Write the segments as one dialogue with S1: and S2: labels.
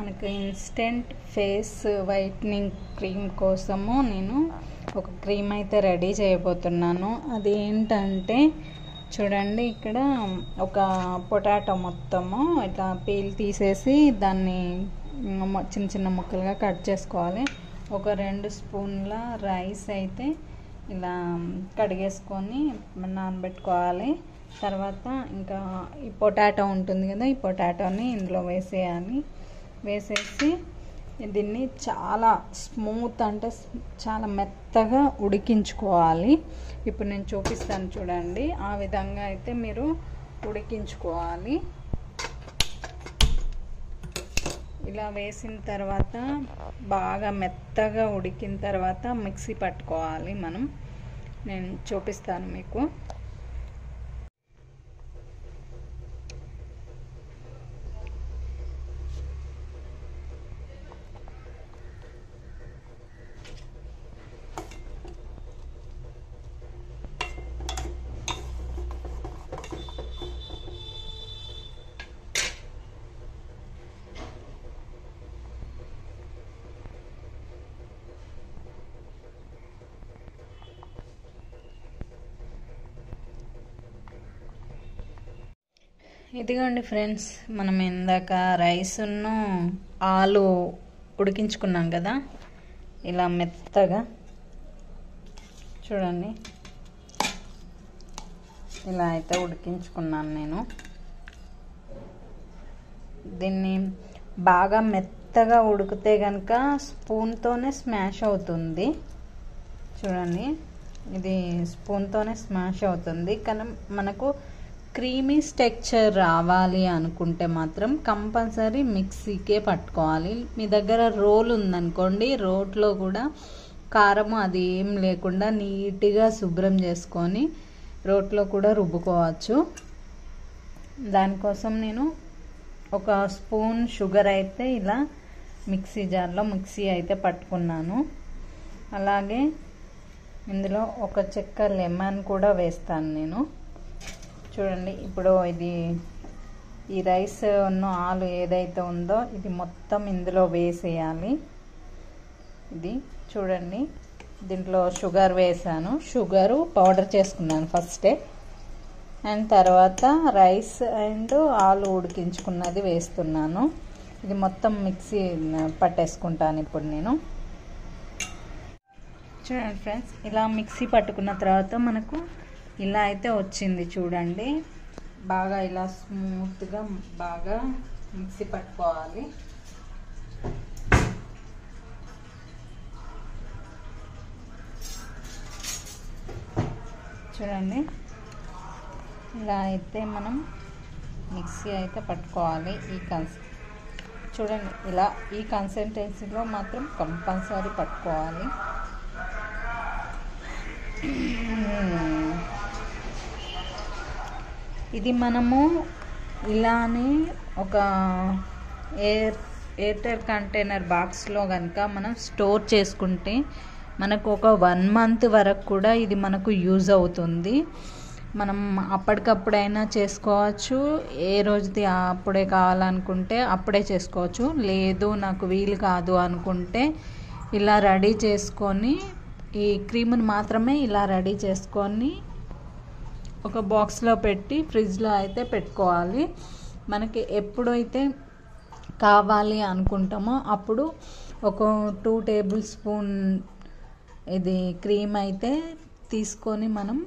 S1: మనకు instant face whitening cream కోసము నేను ఒక క్రీమ్ అయితే రెడీ చేయబోతున్నాను. అది ఏంటంటే చూడండి, ఇక్కడ ఒక పొటాటో మొత్తము ఇట్లా పీల్ తీసేసి దాన్ని చిన్న చిన్న ముక్కలుగా కట్ చేసుకోవాలి. ఒక 2 స్పూన్ల రైస్ అయితే ఇలా కడిగేసుకొని నానబెట్టుకోవాలి. తర్వాత ఇంకా ఈ పొటాటో ఉంటుంది కదా, ఈ పొటాటోని ఇందులో వేసేయాలి. వేసేసి దీన్ని చాలా స్మూత్ అంటే చాలా మెత్తగా ఉడికించుకోవాలి. ఇప్పుడు నేను చూపిస్తాను చూడండి, ఆ విధంగా అయితే మీరు ఉడికించుకోవాలి. ఇలా వేసిన తర్వాత బాగా మెత్తగా ఉడికిన తర్వాత మిక్సీ పట్టుకోవాలి మనం. నేను చూపిస్తాను మీకు. ఇదిగోండి ఫ్రెండ్స్, మనం ఇందాక రైస్ను ఆలు ఉడికించుకున్నాం కదా, ఇలా మెత్తగా చూడండి, ఇలా అయితే ఉడికించుకున్నాను నేను. దీన్ని బాగా మెత్తగా ఉడికితే కనుక స్పూన్తోనే స్మాష్ అవుతుంది. చూడండి, ఇది స్పూన్తోనే స్మాష్ అవుతుంది. కానీ మనకు క్రీమీ టెక్స్చర్ రావాలి అనుకుంటే మాత్రం కంపల్సరీ మిక్సీకే పట్టుకోవాలి. మీ దగ్గర రోల్ ఉందనుకోండి, రోట్లో కూడా కారం అది ఏం లేకుండా నీట్గా శుభ్రం చేసుకొని రోట్లో కూడా రుబ్బుకోవచ్చు. దానికోసం నేను ఒక స్పూన్ షుగర్ అయితే ఇలా మిక్సీ జార్లో మిక్సీ అయితే పట్టుకున్నాను. అలాగే ఇందులో ఒక చెక్క లెమన్ కూడా వేస్తాను నేను. చూడండి, ఇప్పుడు ఈ రైస్ ఉన్న ఆలు ఏదైతే ఉందో ఇది మొత్తం ఇందులో వేసేయాలి. ఇది చూడండి, దీంట్లో షుగర్ వేసాను, షుగరు పౌడర్ చేసుకున్నాను ఫస్టే. అండ్ తర్వాత రైస్ అండ్ ఆలు ఉడికించుకున్నది వేస్తున్నాను. ఇది మొత్తం మిక్సీ పట్టేసుకుంటాను ఇప్పుడు నేను. చూడండి ఫ్రెండ్స్, ఇలా మిక్సీ పట్టుకున్న తర్వాత మనకు ఇలా అయితే వచ్చింది. చూడండి, బాగా ఇలా స్మూత్గా బాగా మిక్సీ పట్టుకోవాలి. చూడండి, ఇలా అయితే మనం మిక్సీ అయితే పట్టుకోవాలి. చూడండి, ఇలా ఈ కన్సిస్టెన్సీలో మాత్రం కంపల్సరీ పట్టుకోవాలి. ఇది మనము ఇలానే ఒక ఎయిర్ కంటైనర్ బాక్స్లో కనుక మనం స్టోర్ చేసుకుంటే మనకు ఒక 1 మంత్ వరకు కూడా ఇది మనకు యూజ్ అవుతుంది. మనం అప్పటికప్పుడైనా చేసుకోవచ్చు, ఏ రోజుది అప్పుడే కావాలనుకుంటే అప్పుడే చేసుకోవచ్చు. లేదు నాకు వీలు కాదు అనుకుంటే ఇలా రెడీ చేసుకొని, ఈ క్రీమ్ని మాత్రమే ఇలా రెడీ చేసుకొని ఒక బాక్స్లో పెట్టి ఫ్రిడ్జ్లో అయితే పెట్టుకోవాలి. మనకి ఎప్పుడైతే కావాలి అనుకుంటామో అప్పుడు ఒక 2 టేబుల్ స్పూన్ ఇది క్రీమ్ అయితే తీసుకొని మనం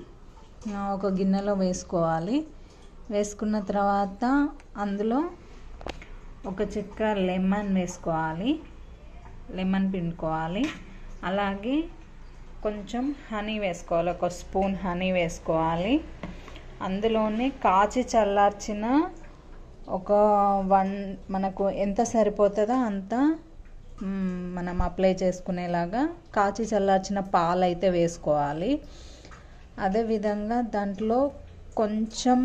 S1: ఒక గిన్నెలో వేసుకోవాలి. వేసుకున్న తర్వాత అందులో ఒక చెక్క లెమన్ వేసుకోవాలి, లెమన్ పిండుకోవాలి. అలాగే కొంచెం హనీ వేసుకోవాలి, ఒక స్పూన్ హనీ వేసుకోవాలి. అందులోనే కాచి చల్లార్చిన ఒక మనకు ఎంత సరిపోతుందో అంత మనం అప్లై చేసుకునేలాగా కాచి చల్లార్చిన పాలు అయితే వేసుకోవాలి. అదేవిధంగా దాంట్లో కొంచెం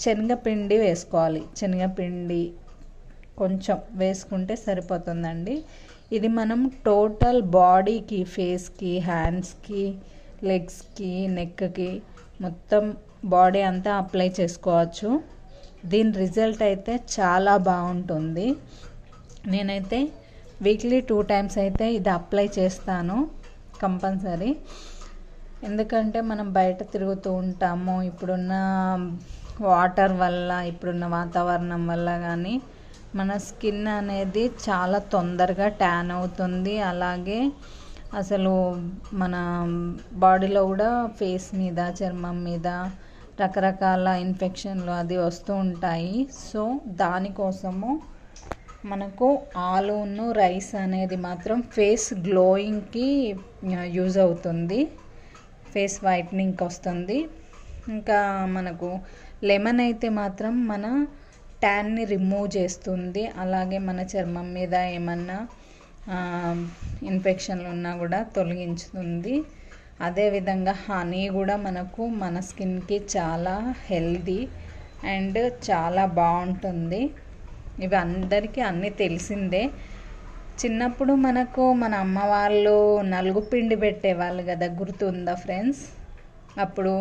S1: శనగపిండి వేసుకోవాలి. శనగపిండి కొంచెం వేసుకుంటే సరిపోతుందండి. ఇది మనం టోటల్ బాడీకి, ఫేస్కి, హ్యాండ్స్కి, లెగ్స్కి, నెక్కి మొత్తం బాడీ అంతా అప్లై చేసుకోవచ్చు. దీని రిజల్ట్ అయితే చాలా బాగుంటుంది. నేనైతే వీక్లీ 2 టైమ్స్ అయితే ఇది అప్లై చేస్తాను కంపల్సరీ. ఎందుకంటే మనం బయట తిరుగుతూ ఉంటాము, ఇప్పుడున్న వాటర్ వల్ల, ఇప్పుడున్న వాతావరణం వల్ల కానీ మన స్కిన్ అనేది చాలా తొందరగా ట్యాన్ అవుతుంది. అలాగే అసలు మన బాడీలో కూడా ఫేస్ మీద, చర్మం మీద రకరకాల ఇన్ఫెక్షన్లు అది వస్తూ ఉంటాయి. సో దానికోసము మనకు ఆలూను రైస్ అనేది మాత్రం ఫేస్ గ్లోయింగ్కి యూజ్ అవుతుంది, ఫేస్ వైట్నింగ్కి వస్తుంది. ఇంకా మనకు లెమన్ అయితే మాత్రం మన ట్యాన్ని రిమూవ్ చేస్తుంది. అలాగే మన చర్మం మీద ఏమన్నా ఇన్ఫెక్షన్లు ఉన్నా కూడా తొలగించుతుంది. అదేవిధంగా హనీ కూడా మనకు మన స్కిన్కి చాలా హెల్దీ అండ్ చాలా బాగుంటుంది. ఇవి అందరికీ అన్నీ తెలిసిందే. చిన్నప్పుడు మనకు మన అమ్మ వాళ్ళు నలుగు పిండి పెట్టేవాళ్ళు కదా, గుర్తుందా ఫ్రెండ్స్? అప్పుడు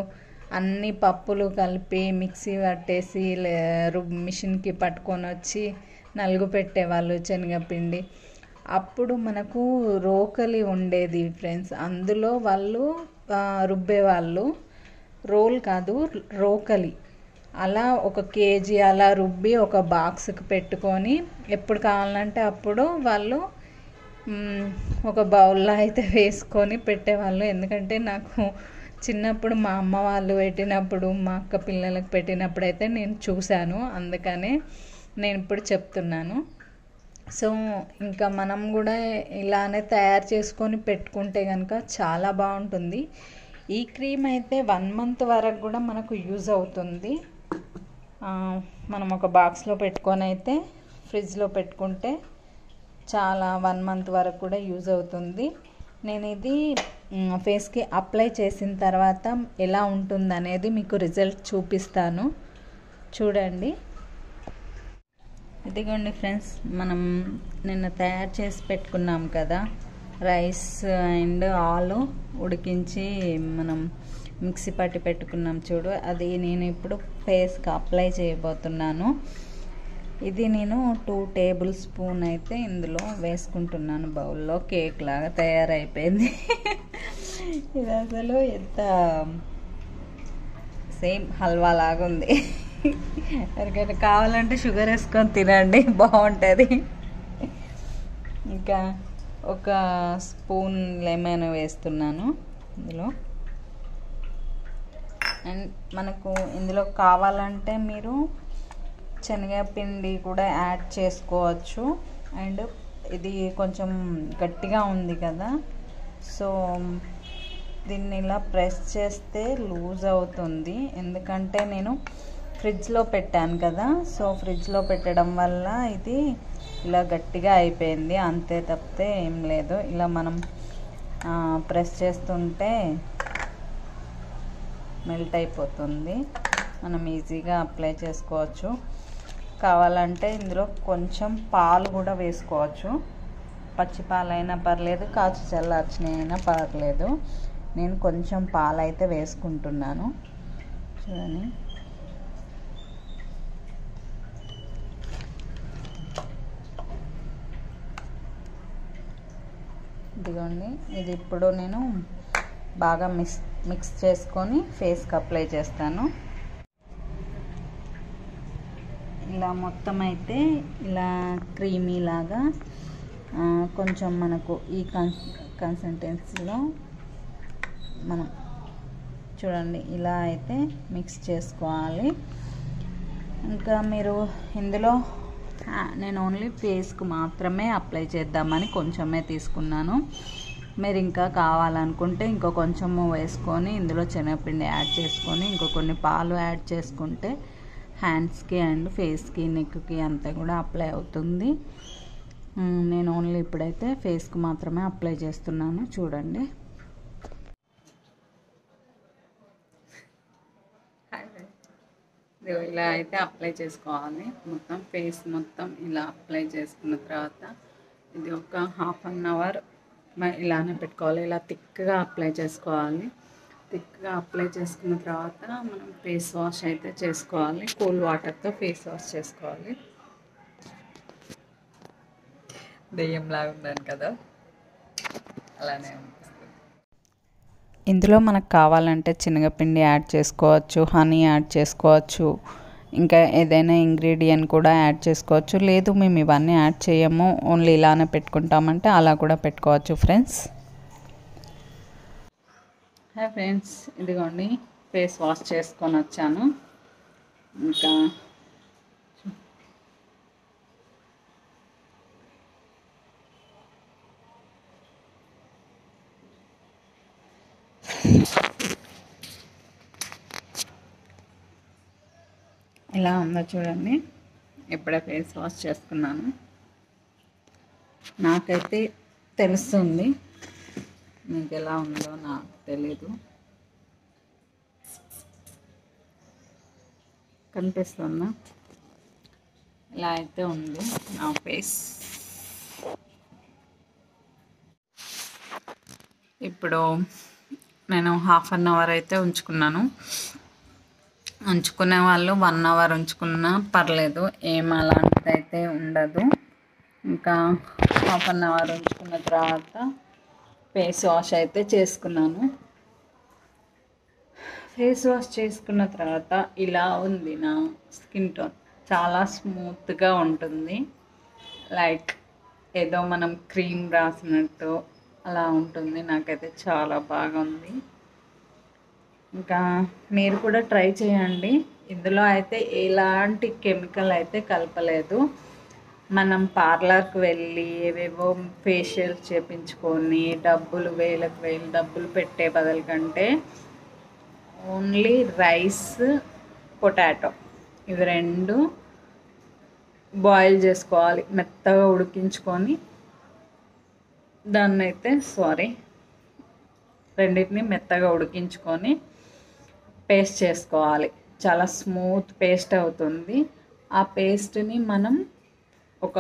S1: అన్ని పప్పులు కలిపి మిక్సీ పట్టేసి మిషన్కి పట్టుకొని వచ్చి నలుగు పెట్టేవాళ్ళు శనగపిండి. అప్పుడు మనకు రోకలి ఉండేది ఫ్రెండ్స్, అందులో వాళ్ళు రుబ్బేవాళ్ళు. రోల్ కాదు, రోకలి. అలా 1 కేజీ అలా రుబ్బి ఒక బాక్స్కి పెట్టుకొని ఎప్పుడు కావాలంటే అప్పుడు వాళ్ళు ఒక బౌల్లో అయితే వేసుకొని పెట్టేవాళ్ళు. ఎందుకంటే నాకు చిన్నప్పుడు మా అమ్మ వాళ్ళు పెట్టినప్పుడు, మా అక్క పిల్లలకు పెట్టినప్పుడు అయితే నేను చూశాను, అందుకనే నేను ఇప్పుడు చెప్తున్నాను. సో ఇంకా మనం కూడా ఇలానే తయారు చేసుకొని పెట్టుకుంటే కనుక చాలా బాగుంటుంది. ఈ క్రీమ్ అయితే 1 మంత్ వరకు కూడా మనకు యూజ్ అవుతుంది. మనం ఒక బాక్స్లో పెట్టుకొని అయితే ఫ్రిడ్జ్లో పెట్టుకుంటే చాలా 1 మంత్ వరకు కూడా యూజ్ అవుతుంది. నేను ఇది ఫేస్కి అప్లై చేసిన తర్వాత ఎలా ఉంటుంది అనేది మీకు రిజల్ట్ చూపిస్తాను, చూడండి. ఇదిగోండి ఫ్రెండ్స్, మనం నిన్న తయారు చేసి పెట్టుకున్నాం కదా రైస్ అండ్ ఆలు ఉడికించి మనం మిక్సీ పట్టి పెట్టుకున్నాం చూడు, అది నేను ఇప్పుడు ఫేస్కి అప్లై చేయబోతున్నాను. ఇది నేను 2 టేబుల్ స్పూన్ అయితే ఇందులో వేసుకుంటున్నాను. బౌల్లో కేక్ లాగా తయారైపోయింది. ఇది అసలు ఎంత సేమ్ హల్వా లాగా ఉంది. ఎవరికైనా కావాలంటే షుగర్ వేసుకొని తినండి, బాగుంటుంది. ఇంకా 1 స్పూన్ లెమన్ వేస్తున్నాను ఇందులో. అండ్ మనకు ఇందులో కావాలంటే మీరు శనగపిండి కూడా యాడ్ చేసుకోవచ్చు. అండ్ ఇది కొంచెం గట్టిగా ఉంది కదా, సో దీన్ని ఇలా ప్రెస్ చేస్తే లూజ్ అవుతుంది. ఎందుకంటే నేను ఫ్రిడ్జ్లో పెట్టాను కదా, సో ఫ్రిడ్జ్లో పెట్టడం వల్ల ఇది ఇలా గట్టిగా అయిపోయింది, అంతే తప్పితే ఏం లేదు. ఇలా మనం ప్రెస్ చేస్తుంటే మెల్ట్ అయిపోతుంది, మనం ఈజీగా అప్లై చేసుకోవచ్చు. కావాలంటే ఇందులో కొంచెం పాలు కూడా వేసుకోవచ్చు, పచ్చి పాలైనా పర్లేదు, కాచి చల్లార్చినైనా పర్లేదు. నేను కొంచెం పాలు అయితే వేసుకుంటున్నాను, చూడండి. ఇదిగోండి, ఇది ఇప్పుడు నేను బాగా మిక్స్ చేసుకొని ఫేస్కి అప్లై చేస్తాను. ఇలా మొత్తం అయితే ఇలా క్రీమీ లాగా కొంచెం మనకు ఈ కన్సిస్టెన్సీలో మనం చూడండి ఇలా అయితే మిక్స్ చేసుకోవాలి. ఇంకా మీరు ఇందులో నేను ఓన్లీ ఫేస్కు మాత్రమే అప్లై చేద్దామని కొంచెమే తీసుకున్నాను. మీరు ఇంకా కావాలనుకుంటే ఇంకో కొంచెము వేసుకొని ఇందులో శనగపిండి యాడ్ చేసుకొని ఇంకో కొన్ని పాలు యాడ్ చేసుకుంటే హ్యాండ్స్కి అండ్ ఫేస్కి, నెక్కి అంతా కూడా అప్లై అవుతుంది. నేను ఓన్లీ ఇప్పుడైతే ఫేస్కి మాత్రమే అప్లై చేస్తున్నాను, చూడండి. ఇలా అయితే అప్లై చేసుకోవాలి, మొత్తం ఫేస్ మొత్తం ఇలా అప్లై చేసుకున్న తర్వాత ఇది ఒక 1/2 అవర్ ఇలానే పెట్టుకోవాలి. ఇలా థిక్గా అప్లై చేసుకోవాలి. థిక్గా అప్లై చేసుకున్న తర్వాత మనం ఫేస్ వాష్ అయితే చేసుకోవాలి. కూల్ వాటర్తో ఫేస్ వాష్ చేసుకోవాలి.
S2: దెయ్యంలాగా ఉన్నాను కదా, అలానే అనిపిస్తుంది.
S1: ఇందులో మనకు కావాలంటే శనగపిండి యాడ్ చేసుకోవచ్చు, హనీ యాడ్ చేసుకోవచ్చు, ఇంకా ఏదైనా ఇంగ్రీడియంట్ కూడా యాడ్ చేసుకోవచ్చు. లేదు మేము ఇవన్నీ యాడ్ చేయము, ఓన్లీ ఇలానే పెట్టుకుంటామంటే అలా కూడా పెట్టుకోవచ్చు ఫ్రెండ్స్. హాయ్ ఫ్రెండ్స్, ఇదిగోండి ఫేస్ వాష్ చేసుకొని వచ్చాను. ఇంకా ఎలా ఉందో చూడండి. ఇప్పుడే ఫేస్ వాష్ చేసుకున్నాను. నాకైతే తెలుస్తుంది, మీకు ఎలా ఉందో నాకు తెలీదు. కనిపిస్తుందా? ఇలా అయితే ఉంది నా ఫేస్. ఇప్పుడు నేను 1/2 అవర్ అయితే ఉంచుకున్నాను. ఉంచుకునే వాళ్ళు 1 అవర్ ఉంచుకున్నా పర్లేదు, ఏం అలాంటిది అయితే ఉండదు. ఇంకా 1/2 అవర్ ఉంచుకున్న తర్వాత ఫేస్ వాష్ అయితే చేసుకున్నాను. ఫేస్ వాష్ చేసుకున్న తర్వాత ఇలా ఉంది నా స్కిన్ టోన్. చాలా స్మూత్గా ఉంటుంది, లైక్ ఏదో మనం క్రీమ్ రాసినట్టు అలా ఉంటుంది. నాకైతే చాలా బాగుంది. ఇంకా మీరు కూడా ట్రై చేయండి. ఇందులో అయితే ఎలాంటి కెమికల్ అయితే కలపలేదు. మనం పార్లర్కి వెళ్ళి ఏవేవో ఫేషియల్స్ చేయించుకొని వేలకు వేలు డబ్బులు పెట్టే బదులు కంటే ఓన్లీ రైస్, పొటాటో ఇవి రెండు బాయిల్ చేసుకోవాలి, మెత్తగా ఉడికించుకొని రెండింటిని మెత్తగా ఉడికించుకొని పేస్ట్ చేసుకోవాలి. చాలా స్మూత్ పేస్ట్ అవుతుంది. ఆ పేస్ట్ని మనం ఒక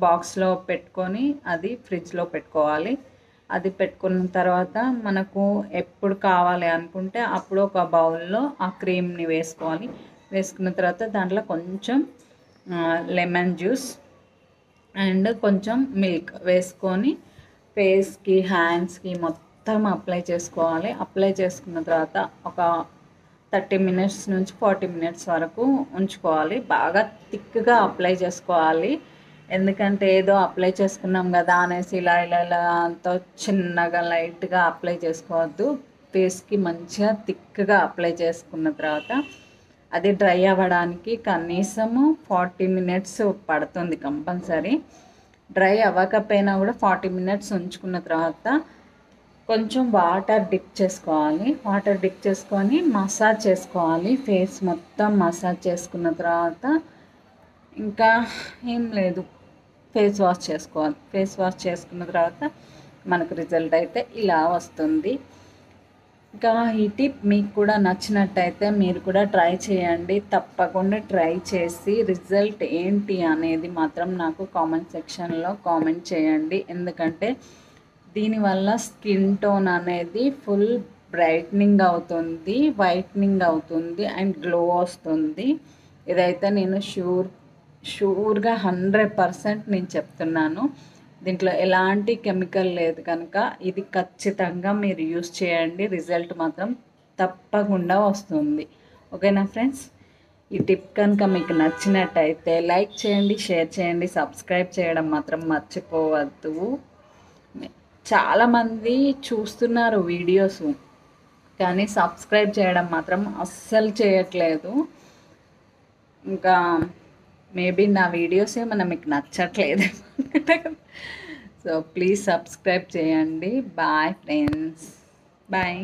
S1: బాక్స్లో పెట్టుకొని అది ఫ్రిడ్జ్లో పెట్టుకోవాలి. అది పెట్టుకున్న తర్వాత మనకు ఎప్పుడు కావాలి అనుకుంటే అప్పుడు ఒక బౌల్లో ఆ క్రీమ్ని వేసుకోవాలి. వేసుకున్న తర్వాత దాంట్లో కొంచెం లెమన్ జ్యూస్ అండ్ కొంచెం మిల్క్ వేసుకొని ఫేస్కి, హ్యాండ్స్కి మొత్తం అప్లై చేసుకోవాలి. అప్లై చేసుకున్న తర్వాత ఒక 30 మినిట్స్ నుంచి 40 మినిట్స్ వరకు ఉంచుకోవాలి. బాగా థిక్గా అప్లై చేసుకోవాలి. ఎందుకంటే ఏదో అప్లై చేసుకున్నాం కదా అనేసి ఇలా ఇలా ఇలా అంత చిన్నగా లైట్గా అప్లై చేసుకోవద్దు. ఫేస్కి మంచిగా థిక్గా అప్లై చేసుకున్న తర్వాత అది డ్రై అవ్వడానికి కనీసము 40 మినిట్స్ పడుతుంది కంపల్సరీ. డ్రై అవ్వకపోయినా కూడా 40 మినిట్స్ ఉంచుకున్న తర్వాత కొంచెం వాటర్ డిప్ చేసుకోవాలి. వాటర్ డిప్ చేసుకొని మసాజ్ చేసుకోవాలి. ఫేస్ మొత్తం మసాజ్ చేసుకున్న తర్వాత ఇంకా ఏం లేదు, ఫేస్ వాష్ చేసుకోవాలి. ఫేస్ వాష్ చేసుకున్న తర్వాత మనకు రిజల్ట్ అయితే ఇలా వస్తుంది. ఇంకా ఈ టిప్ మీకు కూడా నచ్చినట్టయితే మీరు కూడా ట్రై చేయండి. తప్పకుండా ట్రై చేసి రిజల్ట్ ఏంటి అనేది మాత్రం నాకు కామెంట్ సెక్షన్లో కామెంట్ చేయండి. ఎందుకంటే దీనివల్ల స్కిన్ టోన్ అనేది ఫుల్ బ్రైట్నింగ్ అవుతుంది, వైట్నింగ్ అవుతుంది అండ్ గ్లో వస్తుంది. ఇదైతే నేను షూర్గా 100% నేను చెప్తున్నాను. దీంట్లో ఎలాంటి కెమికల్ లేదు కనుక ఇది ఖచ్చితంగా మీరు యూస్ చేయండి. రిజల్ట్ మాత్రం తప్పకుండా వస్తుంది. ఓకేనా ఫ్రెండ్స్? ఈ టిప్ కనుక మీకు నచ్చినట్టయితే లైక్ చేయండి, షేర్ చేయండి, సబ్స్క్రైబ్ చేయడం మాత్రం మర్చిపోవద్దు. చాలామంది చూస్తున్నారు వీడియోస్, కానీ సబ్స్క్రైబ్ చేయడం మాత్రం అస్సలు చేయట్లేదు. ఇంకా మేబీ నా వీడియోస్ ఏమన్నా మీకు నచ్చట్లేదు. సో ప్లీజ్ సబ్స్క్రైబ్ చేయండి. Bye friends, bye.